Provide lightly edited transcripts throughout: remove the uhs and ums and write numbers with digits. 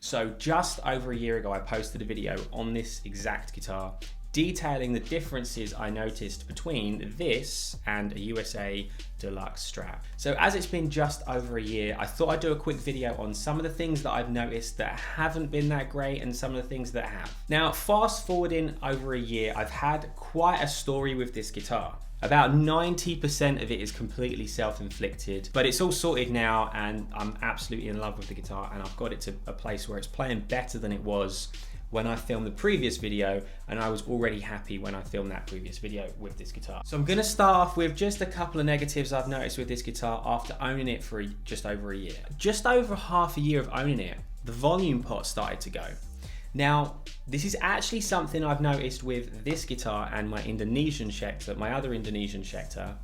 So just over a year ago, I posted a video on this exact guitar, detailing the differences I noticed between this and a USA Deluxe Strat. So as it's been just over a year, I thought I'd do a quick video on some of the things that I've noticed that haven't been that great and some of the things that have. Now, fast forwarding over a year, I've had quite a story with this guitar. About 90% of it is completely self-inflicted, but it's all sorted now and I'm absolutely in love with the guitar, and I've got it to a place where it's playing better than it was when I filmed the previous video, and I was already happy when I filmed that previous video with this guitar. So I'm gonna start off with just a couple of negatives I've noticed with this guitar after owning it for just over a year. Just over half a year of owning it, the volume pot started to go. Now, this is actually something I've noticed with this guitar and my Indonesian Schecter, my other Indonesian Schecter,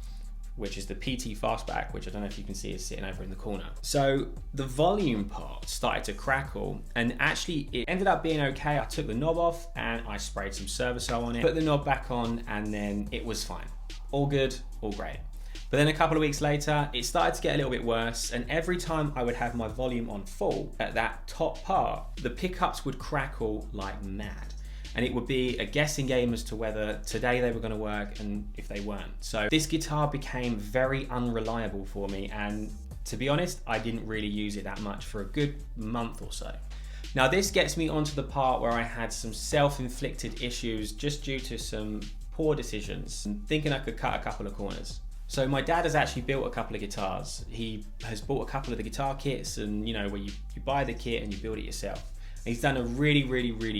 which is the PT Fastback, which I don't know if you can see is sitting over in the corner. So the volume pot started to crackle, and actually it ended up being okay. I took the knob off and I sprayed some Servoso on it, put the knob back on, and then it was fine. All good, all great. But then a couple of weeks later, it started to get a little bit worse, and every time I would have my volume on full at that top part, the pickups would crackle like mad. And it would be a guessing game as to whether today they were going to work and if they weren't. So this guitar became very unreliable for me, and to be honest, I didn't really use it that much for a good month or so. Now this gets me onto the part where I had some self-inflicted issues just due to some poor decisions and thinking I could cut a couple of corners. So my dad has actually built a couple of guitars. He has bought a couple of the guitar kits, and you know, where you buy the kit and you build it yourself. He's done a really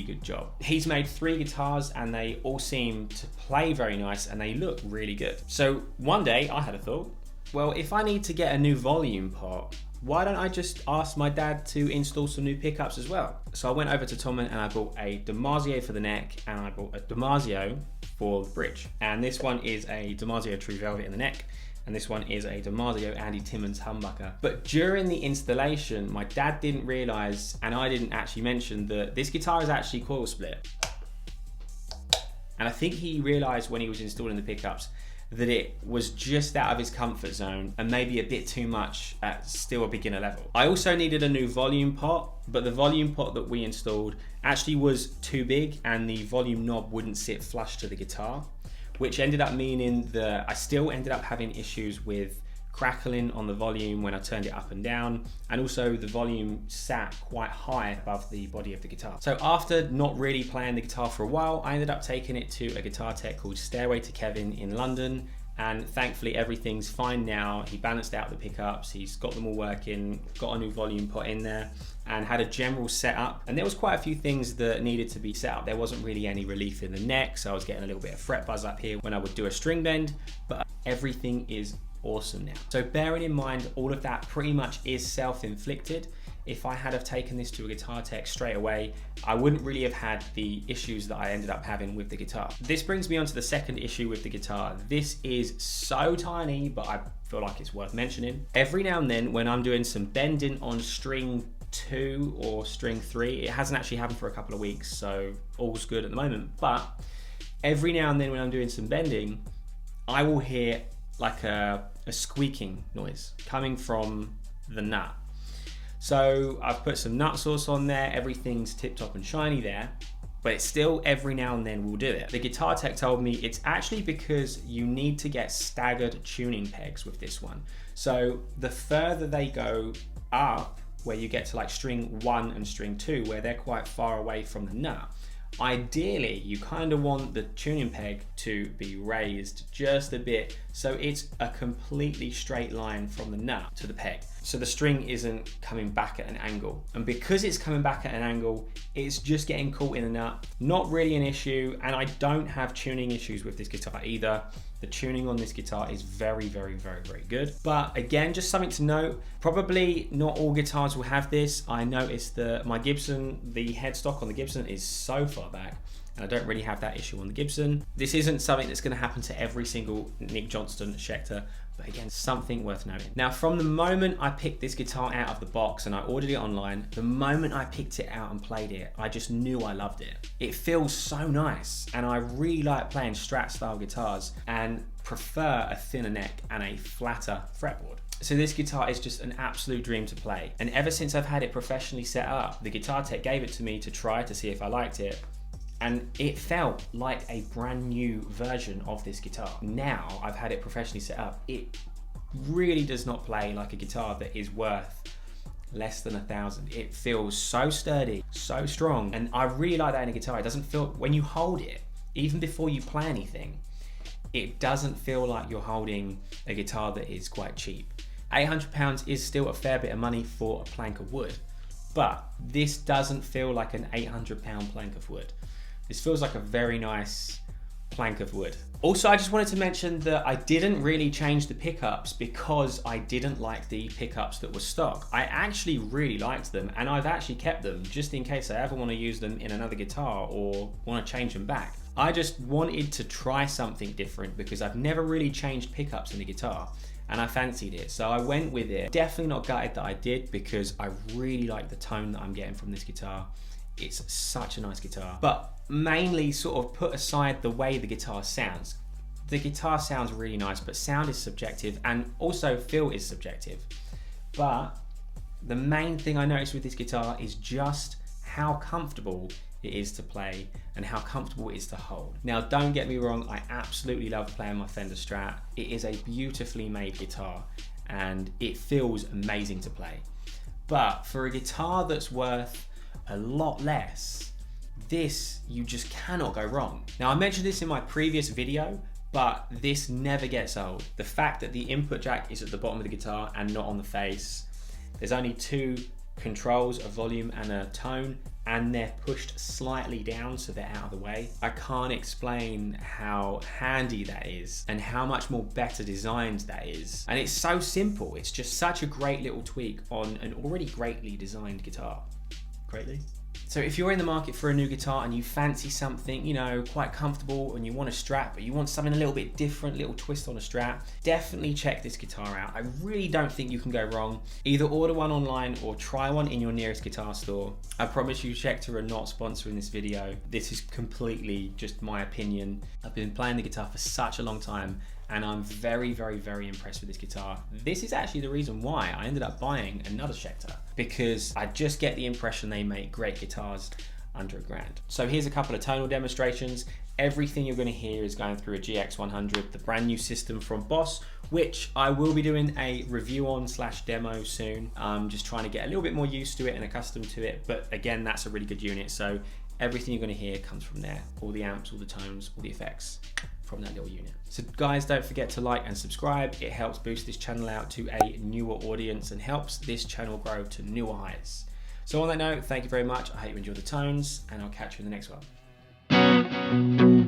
good job. He's made 3 guitars and they all seem to play very nice and they look really good. So one day I had a thought, well, if I need to get a new volume pot, why don't I just ask my dad to install some new pickups as well? So I went over to Tom and I bought a Damasio for the neck, and I bought a Damasio for the bridge. And this one is a Damasio True Velvet in the neck, and this one is a Damasio Andy Timmons humbucker. But during the installation, my dad didn't realize, and I didn't actually mention, that this guitar is actually coil split. And I think he realized when he was installing the pickups that it was just out of his comfort zone and maybe a bit too much at still a beginner level. I also needed a new volume pot, but the volume pot that we installed actually was too big and the volume knob wouldn't sit flush to the guitar, which ended up meaning that I still ended up having issues with crackling on the volume when I turned it up and down, and also the volume sat quite high above the body of the guitar. So after not really playing the guitar for a while, I ended up taking it to a guitar tech called Stairway to Kevin in London, and thankfully everything's fine now. He balanced out the pickups, he's got them all working, got a new volume pot in there, and had a general setup. And there was quite a few things that needed to be set up. There wasn't really any relief in the neck, so I was getting a little bit of fret buzz up here when I would do a string bend, but everything is awesome now. So bearing in mind all of that pretty much is self-inflicted, if I had have taken this to a guitar tech straight away, I wouldn't really have had the issues that I ended up having with the guitar. This brings me on to the second issue with the guitar. This is so tiny, but I feel like it's worth mentioning. Every now and then when I'm doing some bending on string 2 or string 3, it hasn't actually happened for a couple of weeks, so all's good at the moment, but every now and then when I'm doing some bending, I will hear like a squeaking noise coming from the nut. So I've put some nut sauce on there, everything's tip top and shiny there, but it's still every now and then will do it. The guitar tech told me it's actually because you need to get staggered tuning pegs with this one. So the further they go up, where you get to like string 1 and string 2, where they're quite far away from the nut, ideally you kind of want the tuning peg to be raised just a bit so it's a completely straight line from the nut to the peg, so the string isn't coming back at an angle. And because it's coming back at an angle, it's just getting caught in the nut. Not really an issue, and I don't have tuning issues with this guitar either. The tuning on this guitar is very good. But again, just something to note, probably not all guitars will have this. I noticed that my Gibson, the headstock on the Gibson is so far back, and I don't really have that issue on the Gibson. This isn't something that's going to happen to every single Nick Johnston Schecter, but again, something worth noting. Now, from the moment I picked this guitar out of the box and I ordered it online, the moment I picked it out and played it, I just knew I loved it. It feels so nice, and I really like playing Strat style guitars and prefer a thinner neck and a flatter fretboard. So this guitar is just an absolute dream to play. And ever since I've had it professionally set up, the guitar tech gave it to me to try to see if I liked it. And it felt like a brand new version of this guitar. Now I've had it professionally set up, it really does not play like a guitar that is worth less than $1,000. It feels so sturdy, so strong. And I really like that in a guitar. It doesn't feel, when you hold it, even before you play anything, it doesn't feel like you're holding a guitar that is quite cheap. £800 is still a fair bit of money for a plank of wood, but this doesn't feel like an £800 plank of wood. This feels like a very nice plank of wood. Also, I just wanted to mention that I didn't really change the pickups because I didn't like the pickups that were stock. I actually really liked them, and I've actually kept them just in case I ever want to use them in another guitar or want to change them back. I just wanted to try something different because I've never really changed pickups in a guitar, and I fancied it, so I went with it. Definitely not gutted that I did because I really like the tone that I'm getting from this guitar. It's such a nice guitar. But mainly sort of put aside the way the guitar sounds. The guitar sounds really nice, but sound is subjective, and also feel is subjective. But the main thing I noticed with this guitar is just how comfortable it is to play and how comfortable it is to hold. Now, don't get me wrong, I absolutely love playing my Fender Strat. It is a beautifully made guitar and it feels amazing to play. But for a guitar that's worth a lot less, this, you just cannot go wrong. Now, I mentioned this in my previous video, but this never gets old. The fact that the input jack is at the bottom of the guitar and not on the face. There's only two controls, a volume and a tone, and they're pushed slightly down so they're out of the way. I can't explain how handy that is and how much more better designed that is. And it's so simple. It's just such a great little tweak on an already greatly designed guitar. Greatly? So if you're in the market for a new guitar and you fancy something, you know, quite comfortable, and you want a Strat, but you want something a little bit different, little twist on a Strat, definitely check this guitar out. I really don't think you can go wrong. Either order one online or try one in your nearest guitar store. I promise you, Schecter are not sponsoring this video. This is completely just my opinion. I've been playing the guitar for such a long time, and I'm very, very, very impressed with this guitar. This is actually the reason why I ended up buying another Schecter, because I just get the impression they make great guitars under $1,000. So here's a couple of tonal demonstrations. Everything you're going to hear is going through a GX100, the brand new system from Boss, which I will be doing a review on / demo soon. I'm just trying to get a little bit more used to it and accustomed to it, but again, that's a really good unit. So everything you're going to hear comes from there. All the amps, all the tones, all the effects from that little unit. So guys, don't forget to like and subscribe. It helps boost this channel out to a newer audience and helps this channel grow to newer heights. So on that note, thank you very much. I hope you enjoyed the tones, and I'll catch you in the next one.